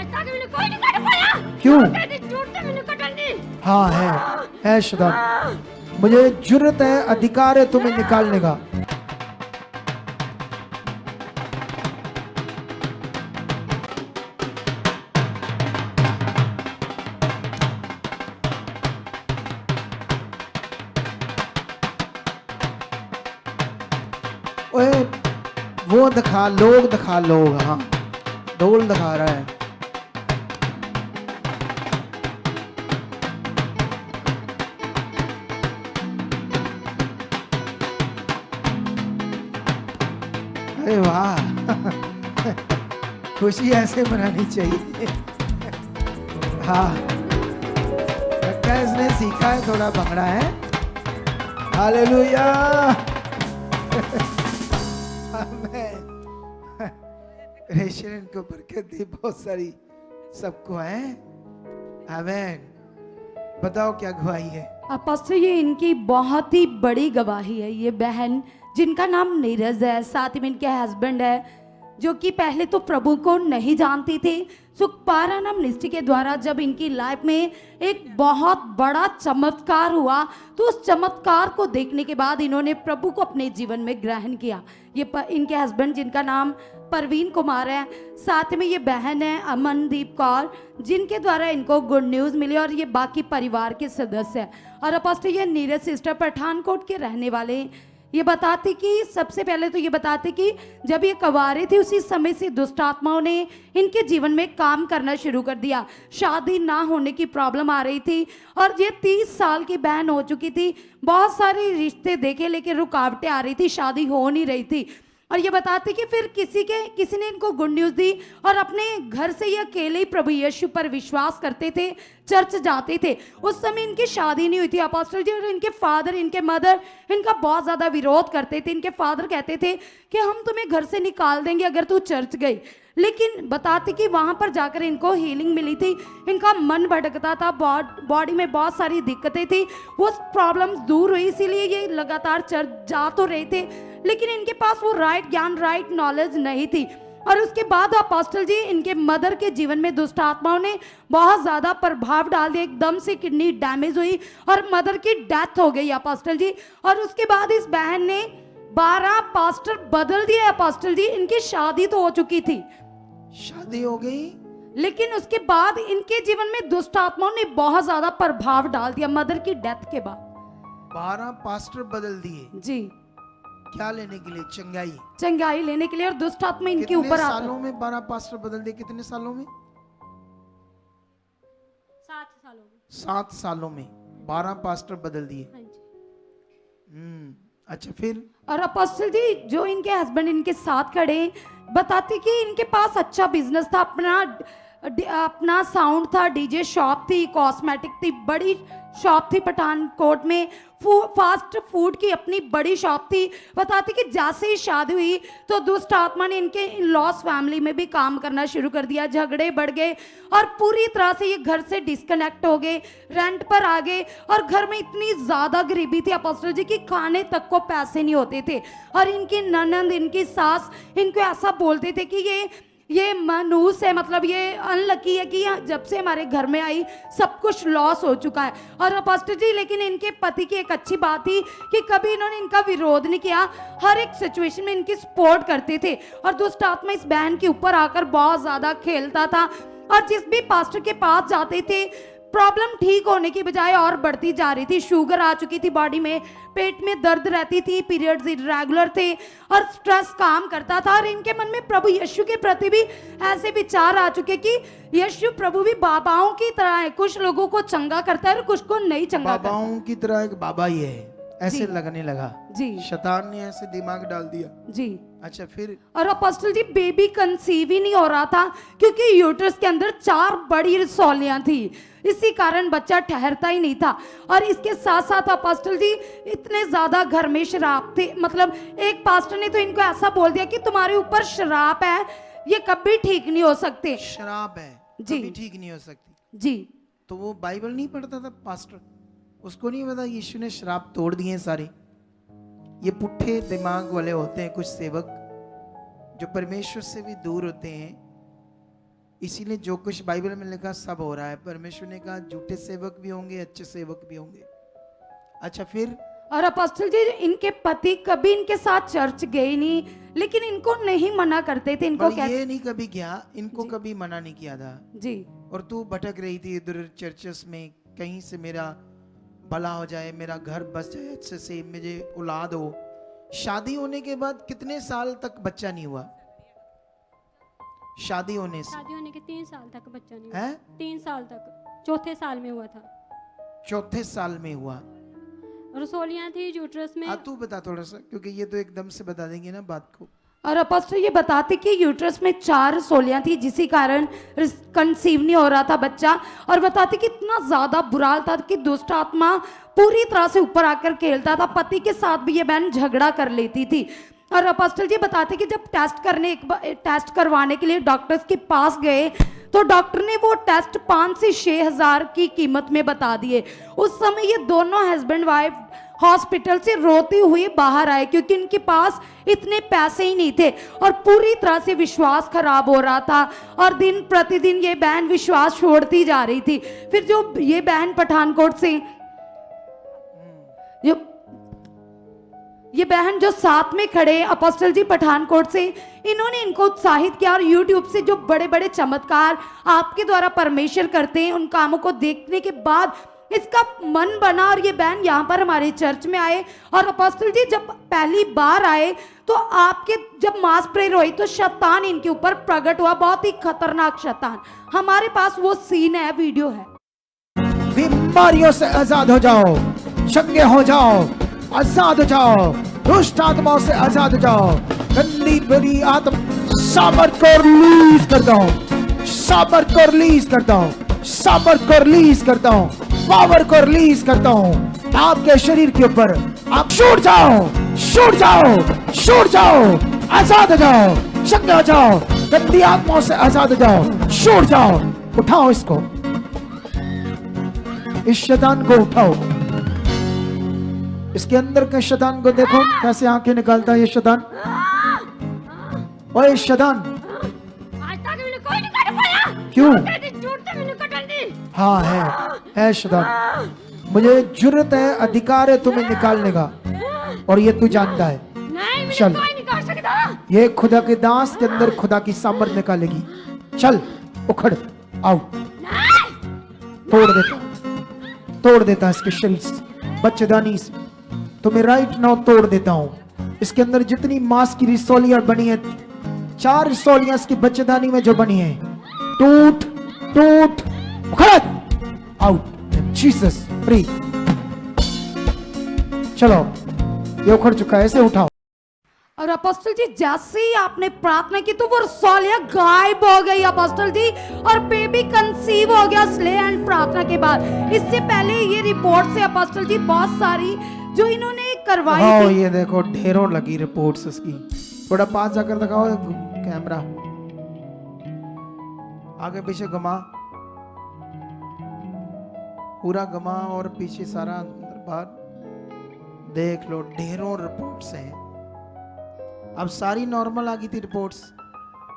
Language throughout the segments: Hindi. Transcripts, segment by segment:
तक मैंने कोई नहीं काट पाया। क्यों? तेरी झूठ से मैंने कटन दी। हाँ है शैतान, मुझे जुर्रत है, अधिकार है तुम्हें निकालने का। ओए वो दिखा, लोग, हाँ ढोल दिखा रहा है। अरे वाह खुशी ऐसे मनानी चाहिए। हाँ लगता है इसने सीखा है, थोड़ा भंगड़ा है। हालेलुया रेशल इनको बरकत दी बहुत सारी, सबको है। आमीन। बताओ क्या गवाही है? पास्टर ये इनकी बहुत ही बड़ी गवाही है। ये बहन जिनका नाम नीरज है, साथ में इनके हस्बैंड है जो कि पहले तो प्रभु को नहीं जानती थी। सुखपारा नाम मिनिस्ट्री के द्वारा जब इनकी लाइफ में एक बहुत बड़ा चमत्कार हुआ, तो उस चमत्कार को देखने के बाद इन्होंने प्रभु को अपने जीवन में ग्रहण किया। इनके हस्बैंड जिनका नाम परवीन कुमार है, साथ में ये बहन है अमनदीप कौर, जिनके द्वारा इनको गुड न्यूज़ मिली, और ये बाकी परिवार के सदस्य हैं। और अपोस्टल ये नीरज सिस्टर पठानकोट के रहने वाले। ये बताते कि सबसे पहले तो ये बताते कि जब ये कवारे थे उसी समय से दुष्ट आत्माओं ने इनके जीवन में काम करना शुरू कर दिया। शादी ना होने की प्रॉब्लम आ रही थी और ये 30 साल की बहन हो चुकी थी। बहुत सारे रिश्ते देखे लेकिन रुकावटें आ रही थी, शादी हो नहीं रही थी। और ये बताते कि फिर किसी ने इनको गुड न्यूज़ दी और अपने घर से ये अकेले ही प्रभु यीशु पर विश्वास करते थे, चर्च जाते थे। उस समय इनकी शादी नहीं हुई थी अपोस्टल जी, और इनके फादर, इनके मदर इनका बहुत ज़्यादा विरोध करते थे। इनके फादर कहते थे कि हम तुम्हें घर से निकाल देंगे अगर तू चर्च गई। लेकिन बताते कि वहाँ पर जाकर इनको हीलिंग मिली थी। इनका मन भटकता था, बॉडी में बहुत सारी दिक्कतें थी, वो प्रॉब्लम्स दूर हुई, इसीलिए ये लगातार चर्च जा तो रहे थे, लेकिन इनके पास वो राइट ज्ञान, राइट नॉलेज नहीं थी। और उसके बाद अपोस्टल जी इनके मदर के जीवन में दुष्ट आत्माओं ने बहुत ज़्यादा प्रभाव डाल दिया। एकदम से किडनी डैमेज हुई और मदर की डेथ हो गई अपोस्टल जी। और उसके बाद इस बहन ने 12 पास्टर बदल दिए अपोस्टल जी। इनकी शादी तो हो चुकी थी, शादी हो गई, लेकिन उसके बाद इनके जीवन में दुष्ट आत्माओं ने बहुत ज्यादा प्रभाव डाल दिया मदर की डेथ के बाद। 12 पास्टर बदल दिए जी, क्या लेने के लिए? चंगाई, चंगाई लेने के लिए। और दुष्ट आत्मा इनके कितने ऊपर सालों में 12 पास्टर बदल दिए? कितने सालों में? 7 सालों में। 7 सालों में 12 पास्टर बदल दिए। हाँ जी। अच्छा फिर? और अपोस्टल जी जो इनके हस्बैंड इनके साथ खड़े, बताते कि इनके पास अच्छा बिजनेस था, अपना साउंड था, डीजे शॉप थी, कॉस्मेटिक थी, बड़ी शॉप थी पठानकोट में, फास्ट फूड की अपनी बड़ी शॉप थी। बताते कि जैसे ही शादी हुई तो दुष्ट आत्मा ने इनके लॉस फैमिली में भी काम करना शुरू कर दिया। झगड़े बढ़ गए और पूरी तरह से ये घर से डिस्कनेक्ट हो गए, रेंट पर आ गए। और घर में इतनी ज़्यादा गरीबी थी अपोस्टल जी कि खाने तक को पैसे नहीं होते थे। और इनकी ननंद, इनकी सास इनको ऐसा बोलते थे कि ये मनूस है, मतलब ये अनलकी है कि जब से हमारे घर में आई सब कुछ लॉस हो चुका है। और अपोस्टल जी लेकिन इनके पति की एक अच्छी बात थी कि कभी इन्होंने इनका विरोध नहीं किया, हर एक सिचुएशन में इनकी सपोर्ट करते थे। और दुष्ट आत्मा इस बहन के ऊपर आकर बहुत ज़्यादा खेलता था और जिस भी पास्टर के पास जाते थे प्रॉब्लम ठीक होने की बजाय और बढ़ती जा रही थी। शुगर आ चुकी थी बॉडी में, पेट में दर्द रहती थी, पीरियड्स इरेगुलर थे और स्ट्रेस काम करता था। और इनके मन में प्रभु यीशु के प्रति भी ऐसे विचार आ चुके कि यीशु प्रभु भी बाबाओं की तरह है, कुछ लोगों को चंगा करता है और कुछ को नहीं चंगा करता। बाबाओं की तरह एक बाबा ही है, ऐसे लगने लगा जी, शैतान ने ऐसे दिमाग डाल दिया जी। अच्छा फिर? और अपोस्टल जी बेबी कंसीव ही नहीं हो रहा था क्योंकि यूट्रस के अंदर 4 बड़ी रसौलियां थी, इसी कारण बच्चा ठहरता ही नहीं था। और इसके साथ साथ अपोस्टल जी इतने ज्यादा घर में शराब थे, मतलब एक पास्टर ने तो इनको ऐसा बोल दिया कि तुम्हारे ऊपर शराब है, ये कभी ठीक नहीं हो सकते। शराब है जी, कभी ठीक नहीं हो सकती जी। तो वो बाइबल नहीं पढ़ता था पास्टर, उसको नहीं पता यीशु ने शराब तोड़ दिए सारे। ये पुट्ठे दिमाग वाले होते हैं कुछ सेवक जो परमेश्वर से भी दूर होते हैं, इसीलिए जो कुछ बाइबल में लिखा सब हो रहा है। परमेश्वर ने कहा झूठे सेवक भी होंगे, अच्छे सेवक भी होंगे। अच्छा फिर और अपोस्टल जी इनके पति कभी इनके साथ चर्च गए नहीं, लेकिन इनको नहीं मना करते थे, इनको पर ये नहीं कभी गया, इनको कभी मना नहीं किया था। जी और तू भटक रही थी इधर चर्चेस में, कहीं से मेरा भला हो जाए, मेरा घर बस जाए अच्छे से, मुझे औलाद हो। शादी होने के बाद कितने साल तक बच्चा नहीं हुआ? शादी होने से शादी होने के 3 साल तक बच्चा नहीं हुआ। है 3 साल तक, चौथे साल में हुआ था। चौथे साल में हुआ। रसोलियां थी यूट्रस में। तू बता थोड़ा सा, क्योंकि ये तो एकदम से बता देंगे ना बात को। और अपोस्टल ये बताते कि यूट्रस में 4 रसोलियां थी, जिसी कारण कंसीव नहीं हो रहा था बच्चा। और बताते कि इतना ज्यादा बुरा हाल था कि दुष्ट आत्मा पूरी तरह से ऊपर आकर खेलता था। पति के साथ भी ये बहन झगड़ा कर लेती थी। और अपोस्टल जी बताते कि जब टेस्ट करवाने के लिए डॉक्टर्स के पास गए तो डॉक्टर ने वो टेस्ट 5 से 6 हजार की कीमत में बता दिए। उस समय ये दोनों हस्बैंड वाइफ हॉस्पिटल से रोते हुए बाहर आए, क्योंकि इनके पास इतने पैसे ही नहीं थे और पूरी तरह से विश्वास खराब हो रहा था। और दिन प्रतिदिन ये बहन विश्वास छोड़ती जा रही थी। फिर जो ये बहन पठानकोट से ये बहन जो साथ में खड़े अपोस्टल जी पठानकोट से, इन्होंने इनको उत्साहित किया और यूट्यूब से जो बड़े बड़े चमत्कार आपके द्वारा परमेश्वर करते हैं, उन कामों को देखने के बाद इसका मन बना और ये बहन यहाँ पर हमारे चर्च में आए। और अपोस्टल जी जब पहली बार आए तो आपके जब मास प्रेयर हुई तो शैतान इनके ऊपर प्रकट हुआ, बहुत ही खतरनाक शैतान। हमारे पास वो सीन है, वीडियो है। बीमारियों से आजाद हो जाओ, चंगे हो जाओ, आजाद हो जाओ, दुष्ट आत्माओं से आजाद हो जाओ। गंदी बुरी आत्मा सामर्थ को रिलीज करता हूँ, सामर्थ को रिलीज करता हूँ, सामर्थ को रिलीज करता हूँ, पावर को रिलीज करता हूँ आपके शरीर के ऊपर। आप छूट जाओ, छूट जाओ, छूट जाओ, आजाद हो जाओ, चंगे हो जाओ, गंदी आत्माओं से आजाद हो जाओ, छूट जाओ। उठाओ इसको, इस शैतान को उठाओ। इसके अंदर के शैतान को देखो कैसे आंखें निकालता है ये शैतान। ओए शैतान, आज तक मैंने कोई नहीं कर पाया। क्यों? झूठ से मैंने कटन दी। हाँ है शैतान। मुझे जुर्रत है, अधिकार है तुम्हें निकालने का, और ये तू जानता है। नहीं, मैंने चल, कोई नहीं कर सकता। ये खुदा के दास के अंदर खुदा की सामर्थ निकालेगी। चल उखड़, आओ, तोड़ देता इसके शरीर से, बच्चेदानी से तुम्हें राइट नाउ तोड़ देता हूं। इसके अंदर जितनी मांस की रिसोलियां बनी है, 4 रिसोलियां इसकी बच्चेदानी में जो बनी है, टूट टूट उखड़, आउट, जीसस फ्री। चलो ये उखड़ चुका है, ऐसे उठाओ। और अपोस्टल जी जैसे ही आपने प्रार्थना की तो वो रसौलियां गायब हो गई अपोस्टल जी, और बेबी कंसीव हो गया स्ले एंड प्रार्थना के बाद। इससे पहले ये रिपोर्ट से अपोस्टल जी बहुत सारी जो इन्होंने करवाई थी। ये देखो ढेरों लगी रिपोर्ट्स इसकी। थोड़ा पास जाकर दिखाओ कैमरा, आगे पीछे घुमा, पूरा घुमा और पीछे सारा अंदर बाहर देख लो, ढेरों रिपोर्ट्स हैं। अब सारी नॉर्मल आ गई थी रिपोर्ट्स,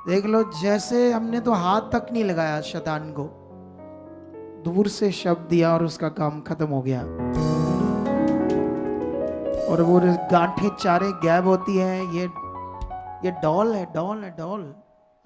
देख लो। जैसे हमने तो हाथ तक नहीं लगाया शैतान को, दूर से शब्द दिया और उसका काम खत्म हो गया। और वो गांठें चारे गायब होती है। ये डॉल है, डॉल है, डॉल।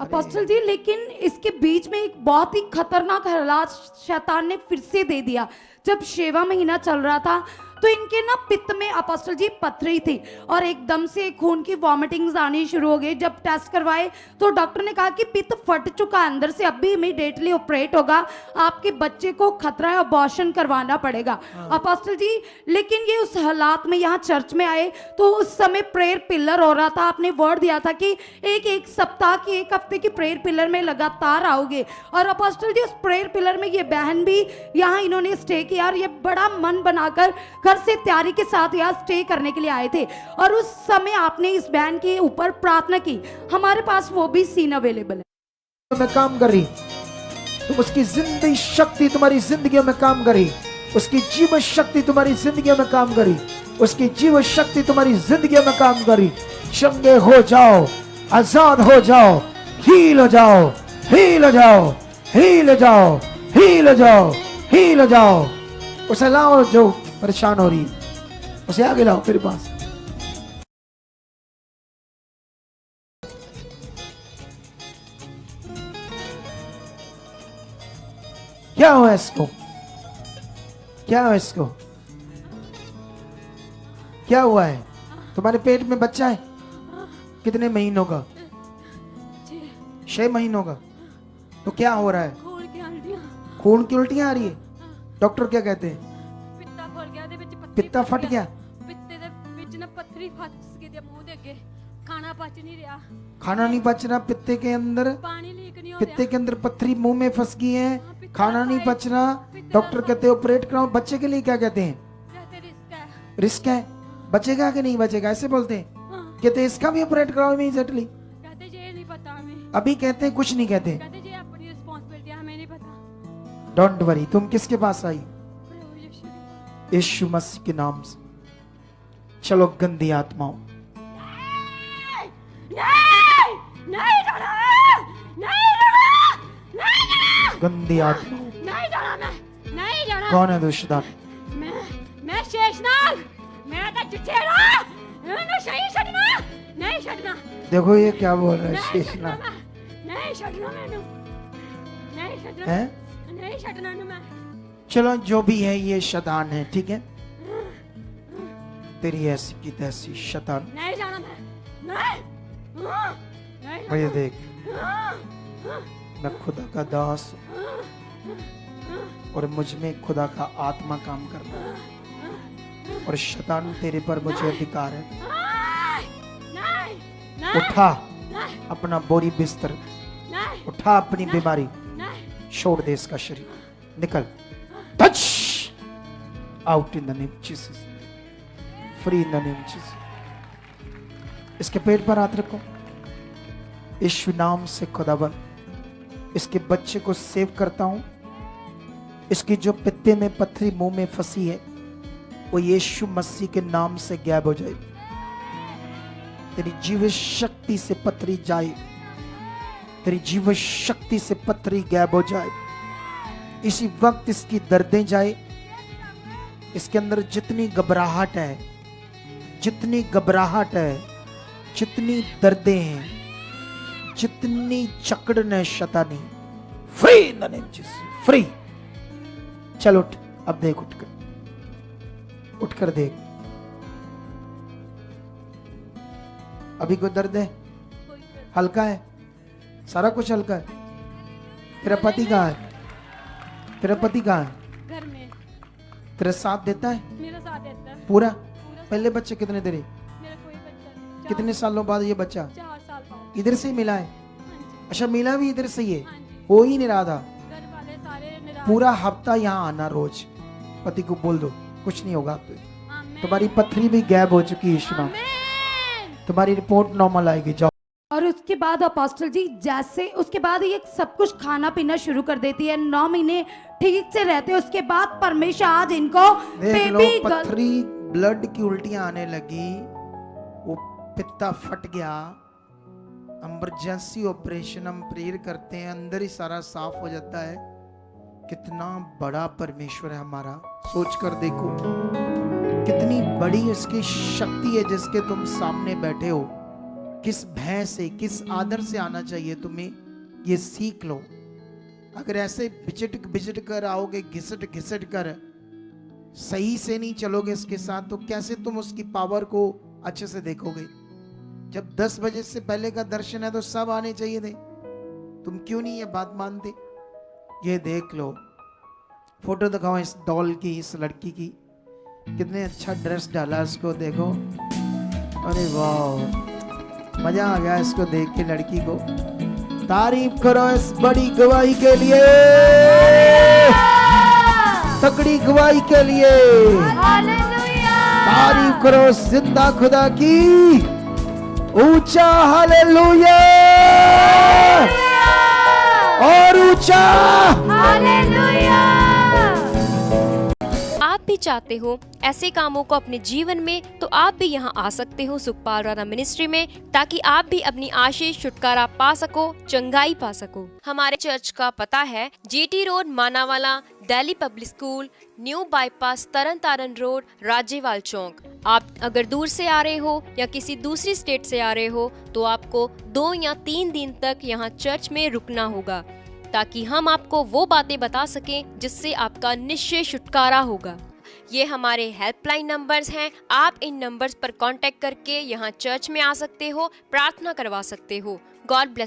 अपोस्टल जी लेकिन इसके बीच में एक बहुत ही खतरनाक हालात शैतान ने फिर से दे दिया। जब 6वां महीना चल रहा था तो इनके ना पित्त में अपोस्टल जी पथरी थी और एकदम से खून की वॉमिटिंग्स आनी शुरू हो गई। जब टेस्ट करवाए तो डॉक्टर ने कहा कि पित्त फट चुका है अंदर से, अभी इमीडिएटली ऑपरेट होगा, आपके बच्चे को खतरा है, अबॉर्शन करवाना पड़ेगा। अपोस्टल जी लेकिन ये उस हालात में यहाँ चर्च में आए तो उस समय प्रेयर पिलर हो रहा था। आपने वर्ड दिया था कि एक सप्ताह की, 1 हफ्ते की प्रेयर पिलर में लगातार आओगे। और अपोस्टल जी उस प्रेयर पिलर में ये बहन भी यहाँ इन्होंने स्टे किया और ये बड़ा मन बनाकर घर से तैयारी के साथ यहाँ स्टे करने के लिए आए थे। और उस समय आपने इस बहन के ऊपर प्रार्थना की, हमारे पास वो भी सीन अवेलेबल है। मैं काम कर रही, तो उसकी जिंदगी शक्ति तुम्हारी जिंदगी में काम करी, उसकी जीवन शक्ति तुम्हारी जिंदगी में काम करी, उसकी जीवन शक्ति तुम्हारी जिंदगी में काम करी। चंगे हो जाओ, आजाद हो जाओ, हील हो जाओ, हील हो जाओ, हील हो जाओ, हील हो जाओ, हील हो जाओ। उसे लाओ जो परेशान हो रही है, उसे आगे लाओ मेरे पास। क्या हुआ इसको? क्या हुआ इसको? क्या हुआ है? तुम्हारे पेट में बच्चा है? कितने महीनों का? 6 महीनों का। तो क्या हो रहा है? खोल के आंटियां खून की उल्टियां आ रही है। डॉक्टर क्या कहते हैं? ਪਿੱਤਾ ਖੋਲ ਗਿਆ ਦੇ ਵਿੱਚ पित्ता फट गया। ਪਿੱਤੇ ਦੇ ਵਿੱਚ ਨਾ ਪੱਥਰੀ ਫਸ ਗਈ ਦੇ ਮੂੰਹ ਦੇ ਅੱਗੇ ਖਾਣਾ ਪਚ ਨਹੀਂ ਰਿਹਾ खाना नहीं पच रहा पित्ते के अंदर, ਪਾਣੀ ਲੀਕ ਨਹੀਂ ਹੋ पित्ते ਰਿਹਾ के अंदर पत्थरी मुंह में फंस गई है, खाना नहीं पच रहा। डॉक्टर कहते हैं ऑपरेट कराओ। बच्चे के लिए क्या कहते हैं? कहते रिस्क है रिस्क है, बचेगा कि नहीं बचेगा, ऐसे बोलते हैं। हाँ, कहते हैं इसका भी ऑपरेट कराओ इमीडिएटली। कहते ये नहीं पता हमें अभी कहते हैं कुछ नहीं कहते। कहते ये अपनी रिस्पॉन्सिबिलिटी हमें नहीं पता डोंट वरी। तुम किसके पास आई? प्रभु यीशु यीशु मसीह के नाम से। चलो गंदी आत्माओं, नहीं नहीं जाना नहीं जाना नहीं जाना गंदी आत्माओं। नहीं जाना मैं नहीं जाना कौन है दुष्टान? मैं शेषनाग मैं तो चिचेरा मैं सही छड़ना नहीं छड़ना देखो ये क्या बोल रहा है नहीं शेषनाग। छड़ना नहीं छड़ना मैंने नहीं छड़ना है? नहीं छड़ना मैं चलो जो भी है ये शैतान है, ठीक है? तेरी ऐसी की तैसी शैतान। नहीं जाना मैं नहीं नहीं और ये देख, जाना। मैं खुदा का दास हूं और मुझ में खुदा का आत्मा काम करता है और शैतान तेरे पर मुझे अधिकार है। नहीं नहीं उठा नहीं अपना बोरी बिस्तर, नहीं उठा अपनी बीमारी, नहीं छोड़ दे इसका शरीर, निकल। Touch out in the name Jesus, free in the name Jesus. इसके पेट पर हाथ रखो यीशु नाम से। खुदाबंद इसके बच्चे को सेव करता हूं। इसकी जो पित्ते में पत्थरी मुंह में फंसी है वो यीशु मसीह के नाम से गायब हो जाए। तेरी जीव शक्ति से पत्थरी जाए, तेरी जीव शक्ति से पत्थरी गायब हो जाए। इसी वक्त इसकी दर्दें जाए। इसके अंदर जितनी घबराहट है, जितनी घबराहट है, जितनी दर्दें हैं, जितनी जकड़न है शैतानी, free in the name Jesus, free. चल उठ, अब देख उठकर देख। अभी कोई दर्द है? हल्का है, सारा कुछ हल्का है। तेरा पति कहाँ है? तेरा पति कहाँ है? घर में तेरा साथ देता है मेरा साथ देता है पूरा? पूरा पहले बच्चे कितने तेरे? मेरा कोई बच्चा नहीं। कितने सालों बाद ये बच्चा 4 साल बाद इधर से ही मिला है? हाँ जी अच्छा, मिला भी इधर से ही है? हाँ जी हो ही नहीं रहा था। घर वाले सारे निराश पूरा हफ्ता यहाँ आना रोज। पति को बोल दो कुछ नहीं होगा। आमीन तुम्हारी पथरी भी गायब हो चुकी है यीशु नाम। आमीन तुम्हारी रिपोर्ट नॉर्मल आएगी। जाओ। और उसके बाद अपोस्टल जी जैसे उसके बाद ये सब कुछ खाना पीना शुरू कर देती है। 9 महीने ठीक से रहते हैं। उसके बाद परमेश्वर आज इनको देख लो, बेबी पथरी ब्लड की उल्टियां आने लगी, वो पित्ता फट गया। इमरजेंसी ऑपरेशन हम प्रेयर करते हैं, अंदर ही सारा साफ हो जाता है। कितना बड़ा परमेश्वर है हमारा, सोच कर देखो कितनी बड़ी इसकी शक्ति है जिसके तुम सामने बैठे हो। किस भय से, किस आदर से आना चाहिए तुम्हें, ये सीख लो। अगर ऐसे बिचट कर आओगे, घिसट कर सही से नहीं चलोगे इसके साथ, तो कैसे तुम उसकी पावर को अच्छे से देखोगे? जब 10 बजे से पहले का दर्शन है तो सब आने चाहिए थे, तुम क्यों नहीं ये बात मानते? ये देख लो, फोटो दिखाओ इस डॉल की, इस लड़की की। कितने अच्छा ड्रेस डाला इसको, देखो। अरे वाह, मजा आ गया इसको देख के, लड़की को। तारीफ करो इस बड़ी गवाही के लिए, तगड़ी गवाही के लिए। तारीफ करो जिंदा खुदा की। ऊंचा हालेलुया और ऊंचा। आप भी चाहते हो ऐसे कामों को अपने जीवन में, तो आप भी यहाँ आ सकते हो सुखपाल राणा मिनिस्ट्री में, ताकि आप भी अपनी आशीष छुटकारा पा सको, चंगाई पा सको। हमारे चर्च का पता है GT road Manawala, Delhi public school, new bypass, Taran Taran road, Rajewal Chowk. आप अगर दूर से आ रहे हो या किसी दूसरी स्टेट से आ रहे हो तो आपको 2 या 3 दिन तक यहाँ चर्च में रुकना होगा, ताकि हम आपको वो बातें बता सकें जिससे आपका निश्चय छुटकारा होगा। ये हमारे हेल्पलाइन नंबर्स हैं, आप इन नंबर्स पर कांटेक्ट करके यहाँ चर्च में आ सकते हो, प्रार्थना करवा सकते हो। God bless.